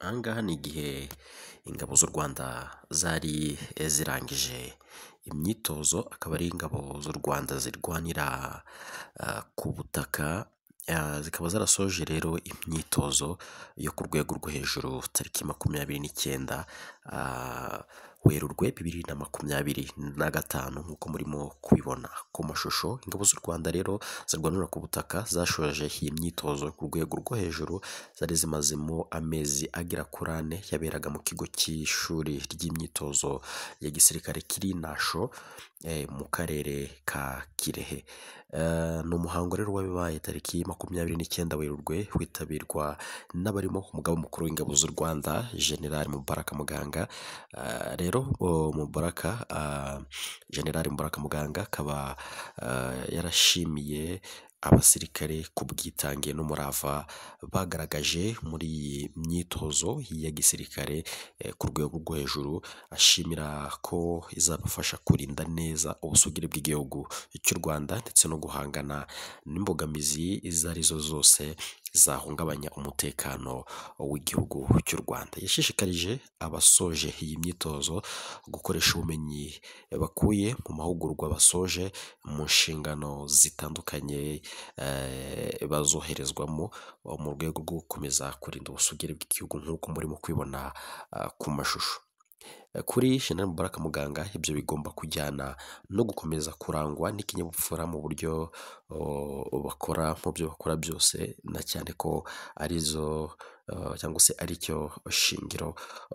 Aha ngaha ni igihe ingabo z'u Rwanda zari zirangije imyitozo, akaba ari ingabo z'u Rwanda zirwanira ku butaka, zikaba zarasoje rero imyitozo yo ku rwego rwo hejuru tariki 29 Werurwe 2025 nk'uko murimo kubibona ku mashusho. Ingabo z'u Rwanda rero zirwanira ku butaka zashoje iyi myitozo ku rwego rwo hejuru, zari zimazemo amezi agera kuri 4, yaberaga mu kigo cy'ishuri ry'imyitozo ya gisirikare kiri Nasho mu karere ka Kirehe. Ni umuhango rero wabaye tariki 29 Werurwe, witabirwa n'abarimo umugaba mukuru w'ingabo z'u Rwanda General Mubaraka Muganga. Rero General Mubaraka Muganga akaba yarashimiye abasirikare ku bwitange n'umurava bagaragaje muri iyi myitozo ya gisirikare ku rwego rwo hejuru, ashimira ko izabafasha kurinda neza ubusugire bw'igihugu cy'u Rwanda ndetse no guhangana n'imbogamizi izo arizo zose zahungabanya umutekano w'igihugu cy'u Rwanda. Yashishikarije abasoje iyi myitozo gukoresha ubumenyi bakuye mu mahugurwa basoje mu nshingano zitandukanye bazoherezwamo mu rwego rwo gukomeza kurinda ubusugire bw'igihugu nk'uko murimo kwibona ku mashusho. Kuri General Mubaraka Muganga, ibyo bigomba kujyana no gukomeza kurangwa n'ikinyabupfura mu buryo bakora mu byo bakora byose, na cyane ko arizo cyangwa se aricyo shingiro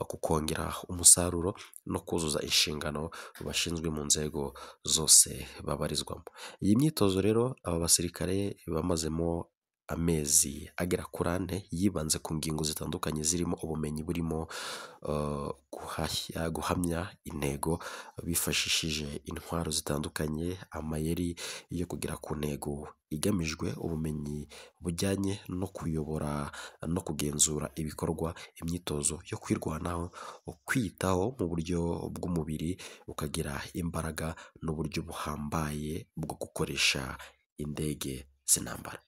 ku kongera umusaruro no kuzuza inshingano bashinzwe mu nzego zose babarizwamo. Iyi myitozo rero aba basirikare bamazemo amezi agera kuri 4, yibanze ku ngingo zitandukanye zirimo ubumenyi burimo guhamya intego bifashishije intwaro zitandukanye, amayeri yo kugera ku ntego igamijwe, ubumenyi bujyanye no kuyobora no kugenzura ibikorwa, imyitozo yo kwirwanaho, kwiyitaho mu buryo bw'umubiri ukagira imbaraga n'uburyo buhambaye bwo gukoresha indege z'intambara.